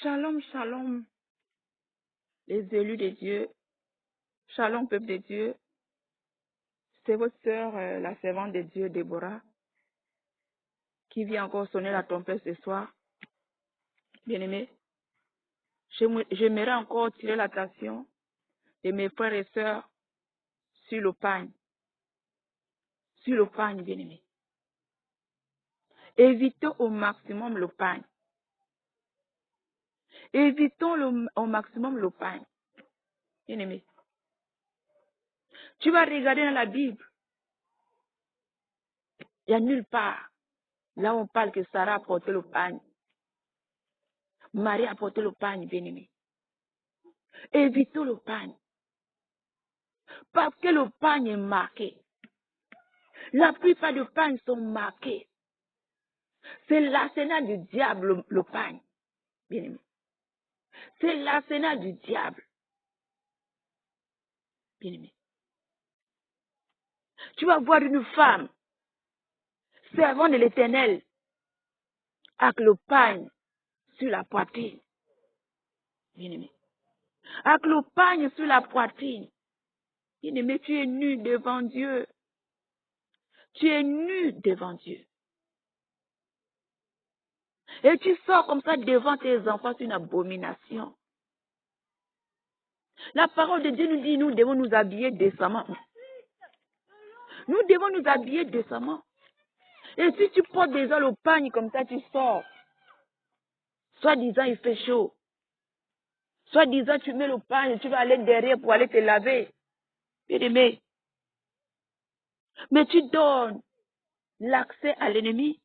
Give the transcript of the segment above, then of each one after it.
Shalom, shalom, les élus de Dieu. Shalom, peuple de Dieu. C'est votre sœur, la servante de Dieu, Déborah, qui vient encore sonner la trompette ce soir. Bien-aimés, j'aimerais encore tirer l'attention de mes frères et sœurs sur le pain. Sur le pain, bien-aimés. Évitons au maximum le pain. Évitons au maximum le pain. Bien-aimés. Tu vas regarder dans la Bible. Il n'y a nulle part. Là, on parle que Sarah a porté le pain. Marie a porté le pain, bien-aimé. Évitons le pain. Parce que le pain est marqué. La plupart des pains sont marqués. C'est l'arsenal du diable, le pain. Bien-aimé. C'est l'arsenal du diable. Bien-aimé. Tu vas voir une femme, servant de l'Éternel, avec le pain sur la poitrine. Bien-aimé. Avec le pain sur la poitrine. Bien-aimé, tu es nu devant Dieu. Tu es nu devant Dieu. Et tu sors comme ça devant tes enfants, c'est une abomination. La parole de Dieu nous dit, nous devons nous habiller décemment. Nous devons nous habiller décemment. Et si tu portes déjà le pagne comme ça, tu sors. Soit disant il fait chaud. Soit disant tu mets le pagne, tu vas aller derrière pour aller te laver. Bien-aimé. Mais tu donnes l'accès à l'ennemi.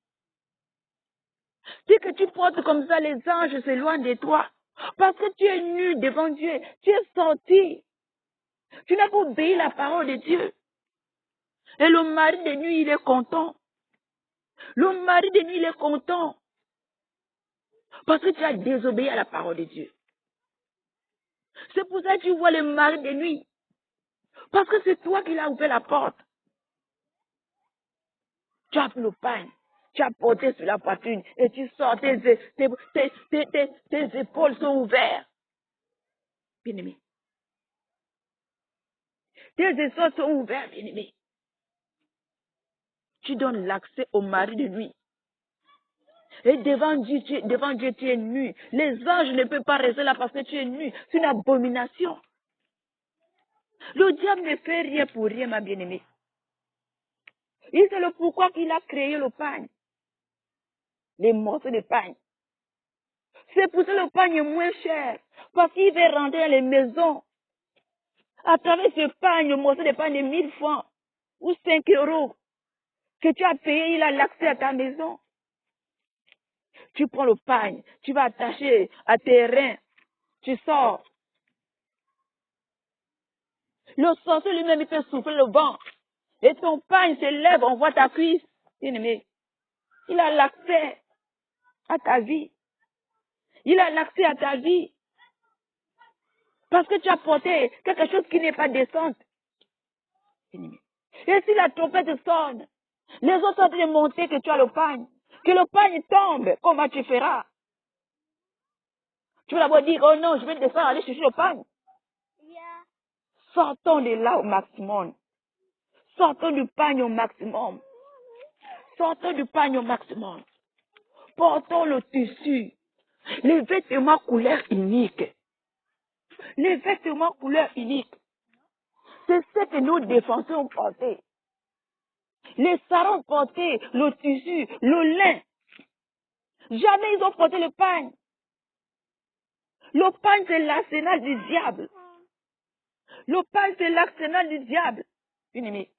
Dès que tu portes comme ça, les anges s'éloignent de toi. Parce que tu es nu devant Dieu. Tu es sorti. Tu n'as pas obéi la parole de Dieu. Et le mari de nuit, il est content. Le mari de nuit, il est content. Parce que tu as désobéi à la parole de Dieu. C'est pour ça que tu vois le mari de nuit. Parce que c'est toi qui l'as ouvert la porte. Tu as pris le pain. Tu as porté sur la poitrine. Et tu sors, tes épaules sont ouvertes. Bien-aimé. Tes épaules sont ouvertes, bien-aimé. Tu donnes l'accès au mari de nuit. Et devant Dieu, tu es nu. Les anges ne peuvent pas rester là parce que tu es nu. C'est une abomination. Le diable ne fait rien pour rien, ma bien-aimée. Il sait le pourquoi qu'il a créé le pain. Les morceaux de pain. C'est pour ça que le pain est moins cher. Parce qu'il va rentrer dans les maisons. À travers ce pain, le morceau de pain de 1000 francs ou 5 euros que tu as payé, il a l'accès à ta maison. Tu prends le pain, tu vas attacher à tes reins, tu sors. Le sorcier lui-même, il fait souffler le vent. Et ton pain se lève, on voit ta cuisse. Bien-aimé, il a l'accès à ta vie. Il a l'accès à ta vie. Parce que tu as porté quelque chose qui n'est pas décent. Et si la trompette sonne, les autres sont en train de monter que tu as le pain. Que le pain tombe, comment tu feras? Tu vas d'abord dire, oh non, je vais descendre, aller chercher le pain. Sortons de là au maximum. Sortons du pain au maximum. Sortons du pain au maximum. Portons le tissu. Les vêtements couleur unique. Les vêtements couleur unique. C'est ce que nos défenseurs ont porté. Les sarons portaient le tissu, le lin. Jamais ils ont porté le pain. Le pain, c'est l'arsenal du diable. Le pain, c'est l'arsenal du diable. Bien-aimé.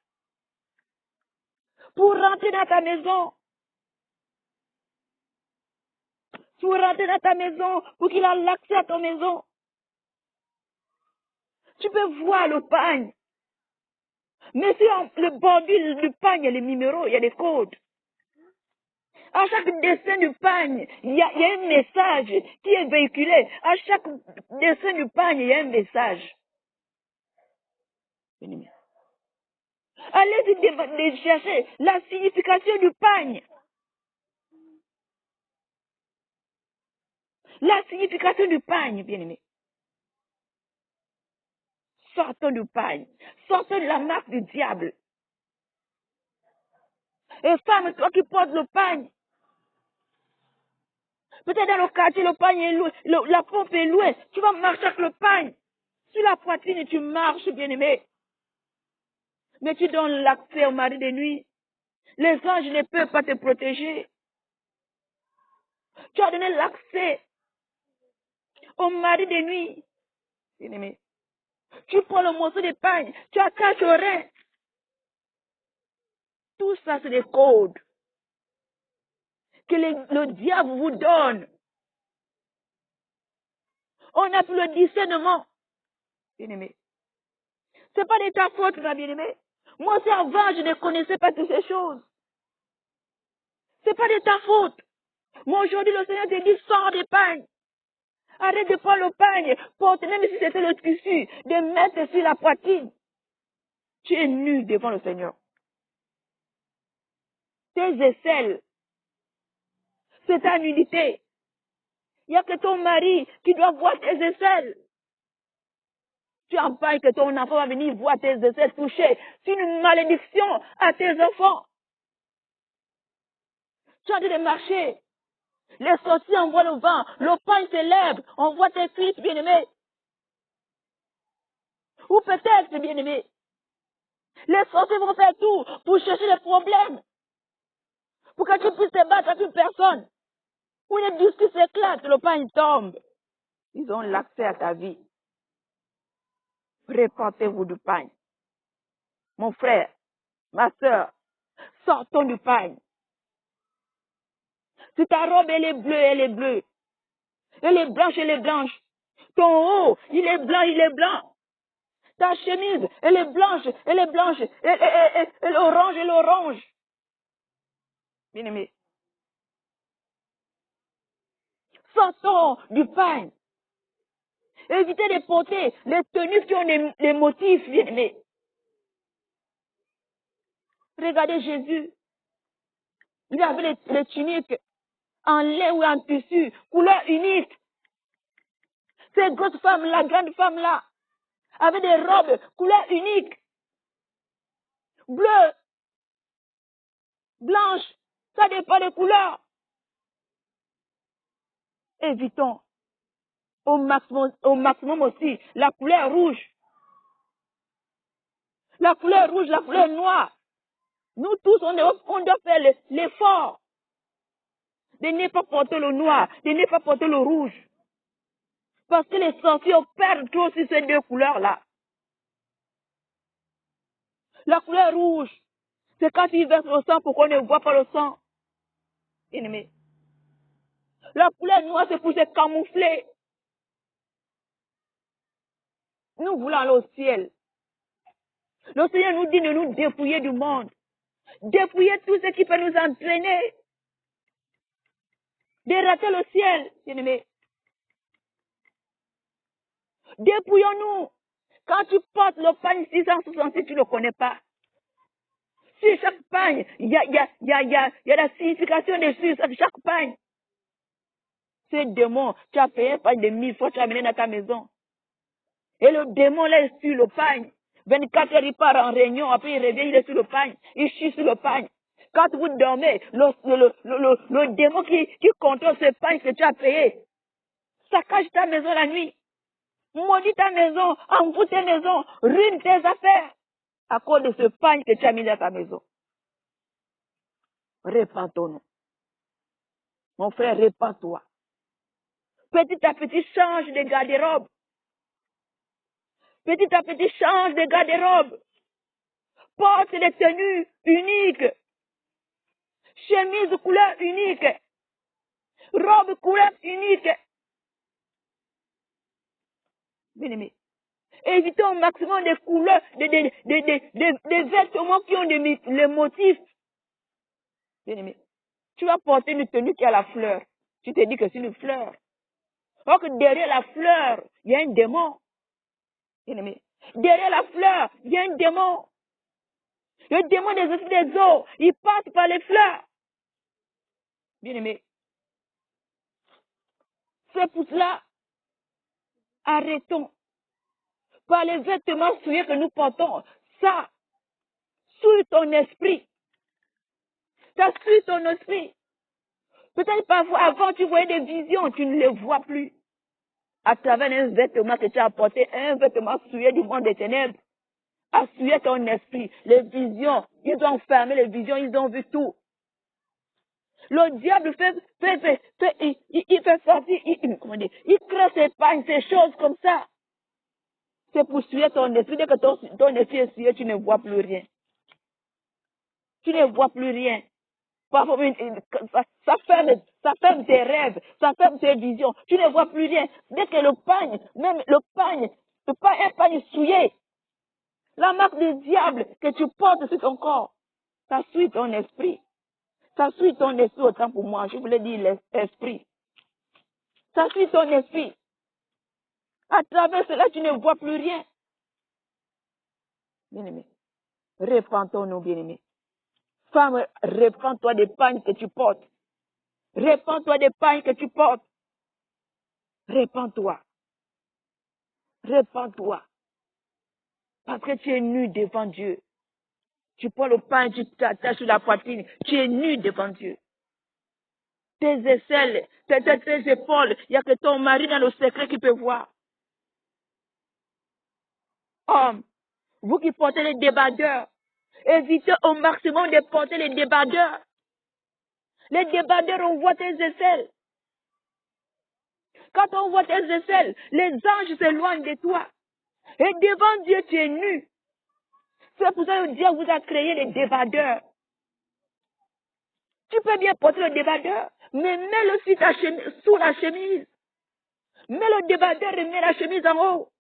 Pour rentrer dans ta maison. Pour rentrer dans ta maison. Pour qu'il ait l'accès à ta maison. Tu peux voir le pain. Mais sur le bordure du pain, il y a les numéros, il y a des codes. À chaque dessin du pain, il y a un message qui est véhiculé. À chaque dessin du pain, il y a un message. Allez-y chercher la signification du pain. La signification du pagne, bien-aimé. Sortons du pagne. Sortons de la marque du diable. Et femme, toi qui portes le pagne, peut-être dans le quartier, le pagne est loué, la pompe est louée. Tu vas marcher avec le pagne. Sur la poitrine et tu marches, bien-aimé. Mais tu donnes l'accès au mari de nuit. Les anges ne peuvent pas te protéger. Tu as donné l'accès au mari de nuit. Bien-aimé. Tu prends le morceau de pagne, tu attaches au rein. Tout ça, c'est des codes que le diable vous donne. On n'a plus le discernement. Bien-aimé. C'est pas de ta faute, ma bien-aimée. Moi aussi, avant, je ne connaissais pas toutes ces choses. C'est pas de ta faute. Moi, aujourd'hui, le Seigneur te dit, sors des pagnes. Arrête de prendre le pagne. Porte, même si c'était le tissu, de mettre sur la poitrine. Tu es nu devant le Seigneur. Tes aisselles, c'est ta nudité. Il n'y a que ton mari qui doit voir tes aisselles. Tu en parles que ton enfant va venir voir tes aisselles touchées. C'est une malédiction à tes enfants. Tu as dit de marcher. Les sorciers envoient le vent. Le pain s'élève. On voit tes cuisses, bien-aimés. Ou peut-être, bien-aimés, les sorciers vont faire tout pour chercher les problèmes. Pour que tu puisses te battre avec une personne. Où une discussion s'éclate, le pain tombe. Ils ont l'accès à ta vie. Répandez-vous du pain. Mon frère, ma soeur, sortons du pain. Si ta robe, elle est bleue, elle est bleue. Elle est blanche, elle est blanche. Ton haut, il est blanc, il est blanc. Ta chemise, elle est blanche, elle est blanche. Elle est orange, elle est orange. Bien-aimé. Sortons du pain. Évitez de porter les tenues qui ont des motifs, bien-aimé. Regardez Jésus. Il avait les tuniques en lait ou en tissu, couleur unique. Cette grosse femme, la grande femme là, avait des robes couleur unique. Bleu, blanche, ça dépend des couleurs. Évitons au maximum aussi la couleur rouge. La couleur rouge, la couleur noire. Nous tous, on doit faire l'effort de ne pas porter le noir, de ne pas porter le rouge. Parce que les sorciers perdent trop sur ces deux couleurs-là. La couleur rouge, c'est quand ils versent le sang pour qu'on ne voit pas le sang. Ennemi. La couleur noire, c'est pour se camoufler. Nous voulons aller au ciel. Le Seigneur nous dit de nous dépouiller du monde. Dépouiller tout ce qui peut nous entraîner. De rater le ciel, bien-aimé. Dépouillons-nous. Quand tu portes le pagne 666, tu ne le connais pas. Sur chaque pagne, il y a la signification dessus, chaque pagne. Ce démon, tu as payé un pagne de 1000 fois, tu as amené dans ta maison. Et le démon là est sur le pagne. 24 heures, il part en réunion, après il revient, il est sur le pagne. Il chie sur le pagne. Quand vous dormez, le démon qui contrôle ce pagne que tu as payé, saccage ta maison la nuit. Maudit ta maison, envoûte tes maisons, ruine tes affaires. À cause de ce pagne que tu as mis dans ta maison. Répands-nous. Mon frère, répands-toi. Petit à petit, change de garde-robe. Petit à petit, change de garde-robe. Porte des tenues uniques. Chemise couleur unique. Robe couleur unique. Bien-aimé. Évitons au maximum des couleurs, des vêtements qui ont les motifs. Bien-aimé. Tu vas porter une tenue qui a la fleur. Tu te dis que c'est une fleur. Or que derrière la fleur, il y a un démon. Bien-aimé. Derrière la fleur, il y a un démon. Le démon des esprits des eaux, il passe par les fleurs. Bien-aimé. C'est pour cela, arrêtons. Par les vêtements souillés que nous portons, ça souille ton esprit. Ça suit ton esprit. Peut-être parfois, avant, tu voyais des visions, tu ne les vois plus. À travers un vêtement que tu as porté, un vêtement souillé du monde des ténèbres, a souillé ton esprit. Les visions, ils ont fermé les visions, ils ont vu tout. Le diable il fait sortir, il crée ses pagnes, ces choses comme ça. C'est pour souiller ton esprit. Dès que ton esprit est souillé, tu ne vois plus rien. Tu ne vois plus rien. Parfois, ça ferme tes rêves, ça ferme tes visions. Tu ne vois plus rien. Dès que le pagne, même un pagne souillé, la marque du diable que tu portes sur ton corps, ça suit ton esprit. Ça suit ton esprit autant pour moi. Je voulais dire l'esprit. Ça suit ton esprit. À travers cela, tu ne vois plus rien. Bien-aimé, répands-nous, bien-aimé. Femme, répands-toi des pagnes que tu portes. Répands-toi des pagnes que tu portes. Répands-toi. Répands-toi. Parce que tu es nu devant Dieu. Tu prends le pain, tu t'attaches sur la poitrine. Tu es nu devant Dieu. Tes aisselles, tes épaules, il n'y a que ton mari dans le secret qui peut voir. Homme, vous qui portez les débardeurs, évitez au maximum de porter les débardeurs. Les débardeurs, on voit tes aisselles. Quand on voit tes aisselles, les anges s'éloignent de toi. Et devant Dieu, tu es nu. C'est pour ça que Dieu vous a créé les débardeurs. Tu peux bien porter le débardeur, mais mets-le sous la chemise. Mets le débardeur et mets la chemise en haut.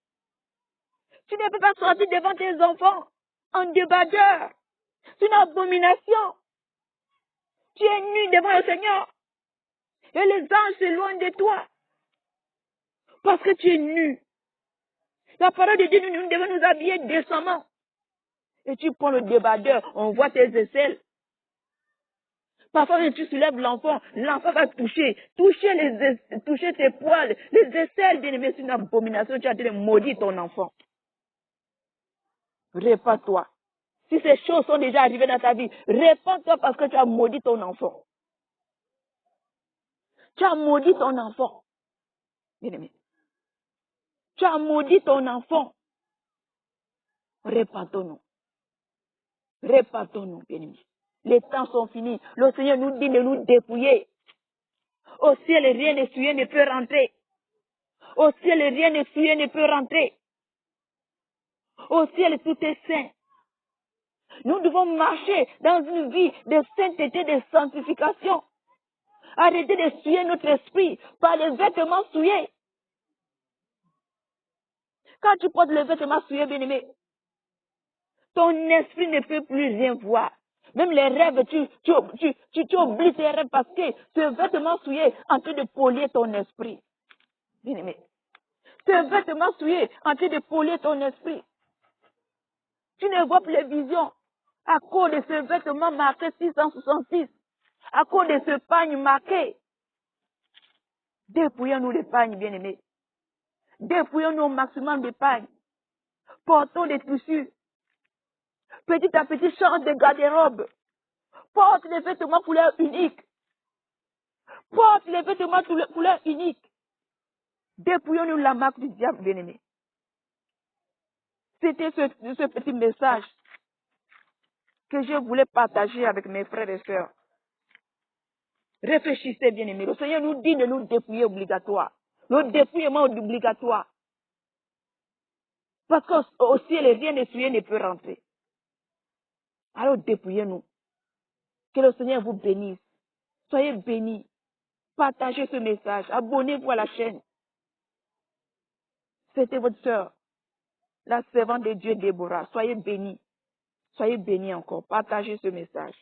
Tu ne peux pas sortir devant tes enfants en débardeur. C'est une abomination. Tu es nu devant le Seigneur. Et les anges s'éloignent de toi. Parce que tu es nu. La parole de Dieu, nous devons nous habiller décemment. Et tu prends le débardeur, on voit tes aisselles. Parfois, quand tu soulèves l'enfant, l'enfant va toucher tes poils, les aisselles, bien-aimé, c'est une abomination. Tu as dit de maudire ton enfant. Répands-toi. Si ces choses sont déjà arrivées dans ta vie, répands-toi parce que tu as maudit ton enfant. Tu as maudit ton enfant. Bien-aimé. Tu as maudit ton enfant. Répandons-nous. Répandons-nous, bien-aimés. Les temps sont finis. Le Seigneur nous dit de nous dépouiller. Au ciel, rien de souillé ne peut rentrer. Au ciel, rien de souillé ne peut rentrer. Au ciel, tout est saint. Nous devons marcher dans une vie de sainteté, de sanctification. Arrêtez de souiller notre esprit par les vêtements souillés. Quand tu portes les vêtements souillés, bien-aimé, ton esprit ne peut plus rien voir. Même les rêves, tu oublies tes rêves parce que ce vêtement souillé est en train de polir ton esprit. Bien-aimé. Ce vêtement souillé est en train de polir ton esprit. Tu ne vois plus les visions à cause de ce vêtement marqué 666. À cause de ce pagne marqué. Dépouillons-nous les pagnes, bien-aimés. Dépouillons-nous au maximum des pagnes. Portons des tissus. Petit à petit, change de garde-robe. Porte les vêtements couleur unique. Porte les vêtements couleur unique. Dépouillons-nous la marque du diable, bien-aimé. C'était ce petit message que je voulais partager avec mes frères et sœurs. Réfléchissez, bien-aimés. Le Seigneur nous dit de nous dépouiller obligatoire. Le dépouillement est obligatoire. Parce qu'au ciel, rien de souillé ne peut rentrer. Alors dépouillez-nous. Que le Seigneur vous bénisse. Soyez bénis. Partagez ce message. Abonnez-vous à la chaîne. C'était votre sœur, la servante de Dieu Déborah. Soyez bénis. Soyez bénis encore. Partagez ce message.